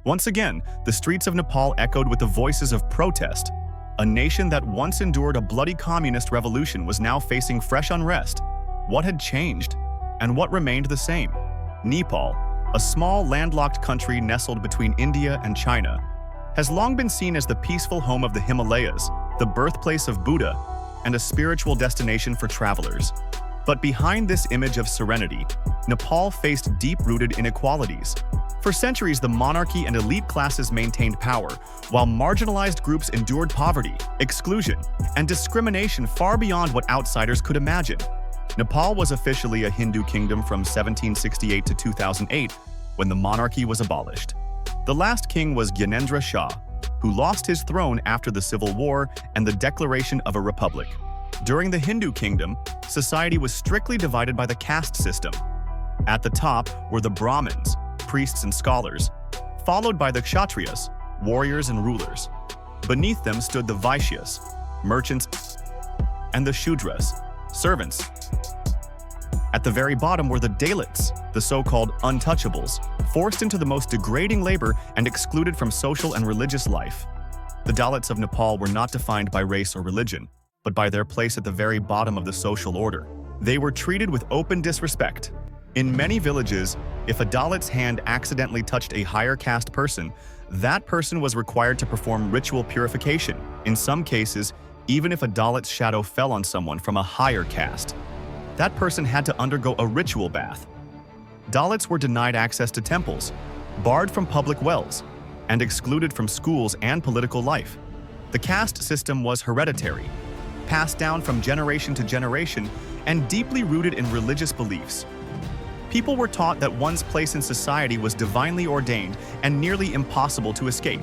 Once again, the streets of Nepal echoed with the voices of protest. A nation that once endured a bloody communist revolution was now facing fresh unrest. What had changed? And what remained the same? Nepal, a small landlocked country nestled between India and China, has long been seen as the peaceful home of the Himalayas, the birthplace of Buddha, and a spiritual destination for travelers. But behind this image of serenity, Nepal faced deep-rooted inequalities. For centuries, the monarchy and elite classes maintained power, while marginalized groups endured poverty, exclusion, and discrimination far beyond what outsiders could imagine. Nepal was officially a Hindu kingdom from 1768 to 2008, when the monarchy was abolished. The last king was Gyanendra Shah, who lost his throne after the Civil War and the declaration of a republic. During the Hindu kingdom, society was strictly divided by the caste system. At the top were the Brahmins, priests and scholars, followed by the Kshatriyas, warriors and rulers. Beneath them stood the Vaishyas, merchants, and the Shudras, servants. At the very bottom were the Dalits, the so-called untouchables, forced into the most degrading labor and excluded from social and religious life. The Dalits of Nepal were not defined by race or religion, but by their place at the very bottom of the social order. They were treated with open disrespect. In many villages, if a Dalit's hand accidentally touched a higher caste person, that person was required to perform ritual purification. In some cases, even if a Dalit's shadow fell on someone from a higher caste, that person had to undergo a ritual bath. Dalits were denied access to temples, barred from public wells, and excluded from schools and political life. The caste system was hereditary, passed down from generation to generation, and deeply rooted in religious beliefs. People were taught that one's place in society was divinely ordained and nearly impossible to escape.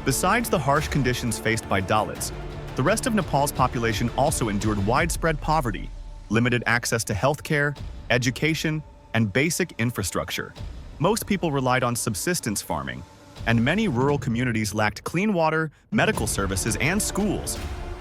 Besides the harsh conditions faced by Dalits, the rest of Nepal's population also endured widespread poverty, limited access to healthcare, education, and basic infrastructure. Most people relied on subsistence farming, and many rural communities lacked clean water, medical services, and schools.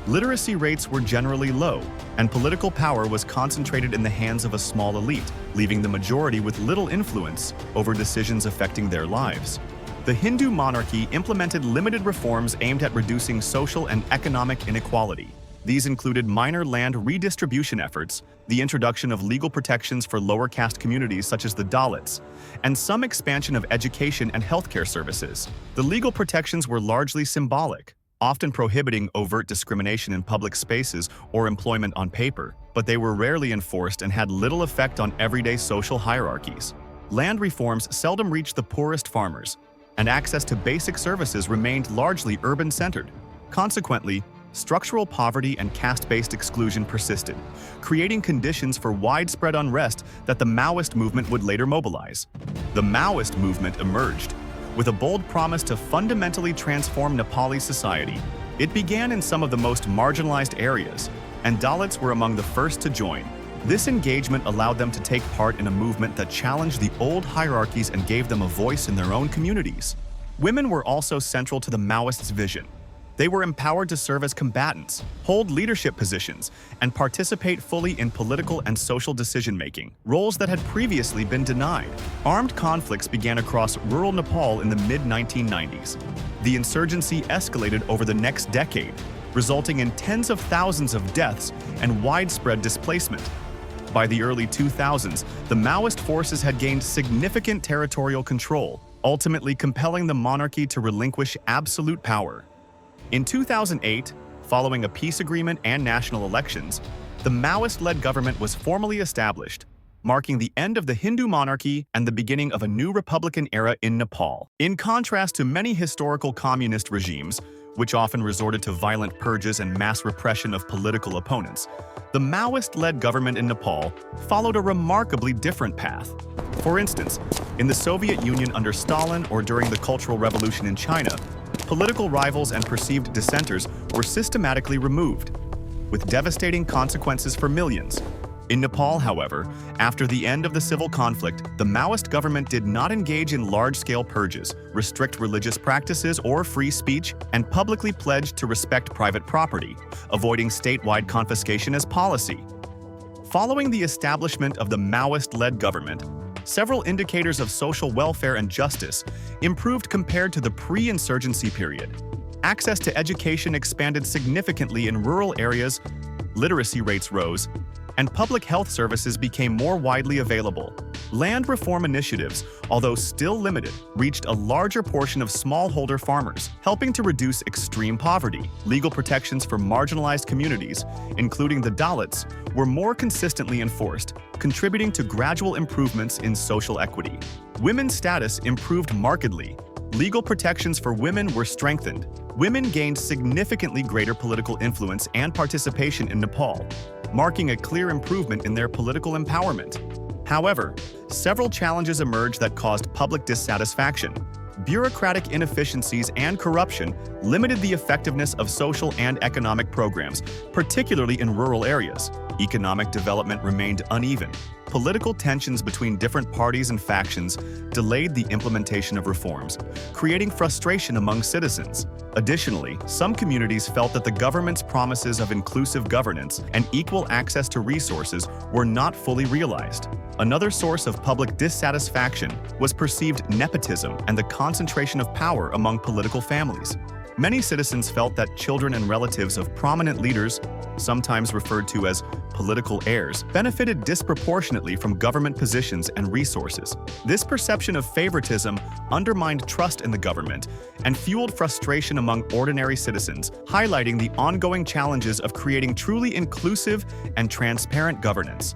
Literacy rates were generally low, and political power was concentrated in the hands of a small elite, leaving the majority with little influence over decisions affecting their lives. The Hindu monarchy implemented limited reforms aimed at reducing social and economic inequality. These included minor land redistribution efforts, the introduction of legal protections for lower caste communities such as the Dalits, and some expansion of education and healthcare services. The legal protections were largely symbolic, often prohibiting overt discrimination in public spaces or employment on paper, but they were rarely enforced and had little effect on everyday social hierarchies. Land reforms seldom reached the poorest farmers, and access to basic services remained largely urban-centered. Consequently, structural poverty and caste-based exclusion persisted, creating conditions for widespread unrest that the Maoist movement would later mobilize. The Maoist movement emerged with a bold promise to fundamentally transform Nepali society. It began in some of the most marginalized areas, and Dalits were among the first to join. This engagement allowed them to take part in a movement that challenged the old hierarchies and gave them a voice in their own communities. Women were also central to the Maoists' vision. They were empowered to serve as combatants, hold leadership positions, and participate fully in political and social decision-making, roles that had previously been denied. Armed conflicts began across rural Nepal in the mid-1990s. The insurgency escalated over the next decade, resulting in tens of thousands of deaths and widespread displacement. By the early 2000s, the Maoist forces had gained significant territorial control, ultimately compelling the monarchy to relinquish absolute power. In 2008, following a peace agreement and national elections, the Maoist-led government was formally established, marking the end of the Hindu monarchy and the beginning of a new republican era in Nepal. In contrast to many historical communist regimes, which often resorted to violent purges and mass repression of political opponents, the Maoist-led government in Nepal followed a remarkably different path. For instance, in the Soviet Union under Stalin or during the Cultural Revolution in China, political rivals and perceived dissenters were systematically removed, with devastating consequences for millions. In Nepal, however, after the end of the civil conflict, the Maoist government did not engage in large-scale purges, restrict religious practices or free speech, and publicly pledged to respect private property, avoiding statewide confiscation as policy. Following the establishment of the Maoist-led government, Several indicators of social welfare and justice improved compared to the pre-insurgency period. Access to education expanded significantly in rural areas, literacy rates rose, and public health services became more widely available. Land reform initiatives, although still limited, reached a larger portion of smallholder farmers, helping to reduce extreme poverty. Legal protections for marginalized communities, including the Dalits, were more consistently enforced, contributing to gradual improvements in social equity. Women's status improved markedly. Legal protections for women were strengthened. Women gained significantly greater political influence and participation in Nepal, marking a clear improvement in their political empowerment. However, several challenges emerged that caused public dissatisfaction. Bureaucratic inefficiencies and corruption limited the effectiveness of social and economic programs, particularly in rural areas. Economic development remained uneven. Political tensions between different parties and factions delayed the implementation of reforms, creating frustration among citizens. Additionally, some communities felt that the government's promises of inclusive governance and equal access to resources were not fully realized. Another source of public dissatisfaction was perceived nepotism and the concentration of power among political families. Many citizens felt that children and relatives of prominent leaders, sometimes referred to as political heirs, benefited disproportionately from government positions and resources. This perception of favoritism undermined trust in the government and fueled frustration among ordinary citizens, highlighting the ongoing challenges of creating truly inclusive and transparent governance.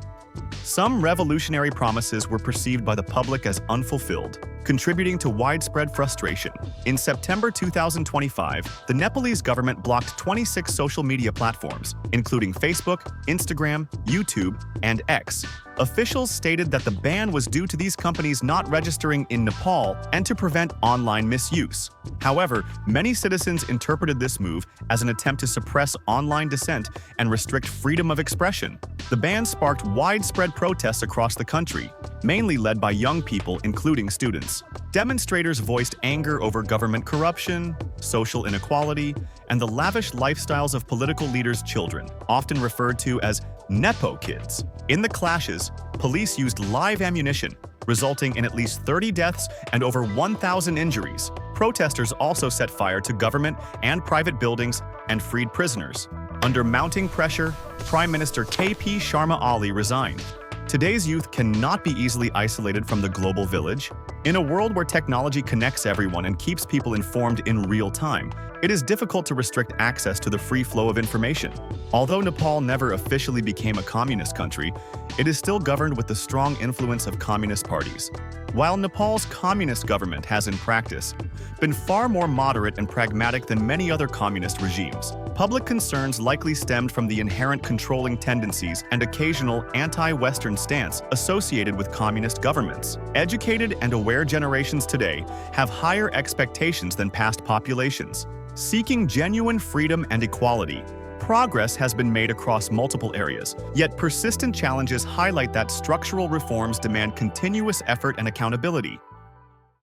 Some revolutionary promises were perceived by the public as unfulfilled, contributing to widespread frustration. In September 2025, the Nepalese government blocked 26 social media platforms, including Facebook, Instagram, YouTube, and X. Officials stated that the ban was due to these companies not registering in Nepal and to prevent online misuse. However, many citizens interpreted this move as an attempt to suppress online dissent and restrict freedom of expression. The ban sparked widespread protests across the country, mainly led by young people, including students. Demonstrators voiced anger over government corruption, social inequality, and the lavish lifestyles of political leaders' children, often referred to as Nepo kids. In the clashes, police used live ammunition, resulting in at least 30 deaths and over 1,000 injuries. Protesters also set fire to government and private buildings and freed prisoners. Under mounting pressure, Prime Minister KP Sharma Ali resigned. Today's youth cannot be easily isolated from the global village. In a world where technology connects everyone and keeps people informed in real time, it is difficult to restrict access to the free flow of information. Although Nepal never officially became a communist country, it is still governed with the strong influence of communist parties. While Nepal's communist government has in practice been far more moderate and pragmatic than many other communist regimes, public concerns likely stemmed from the inherent controlling tendencies and occasional anti-Western stance associated with communist governments. Educated and aware generations today have higher expectations than past populations. Seeking genuine freedom and equality, progress has been made across multiple areas, yet persistent challenges highlight that structural reforms demand continuous effort and accountability.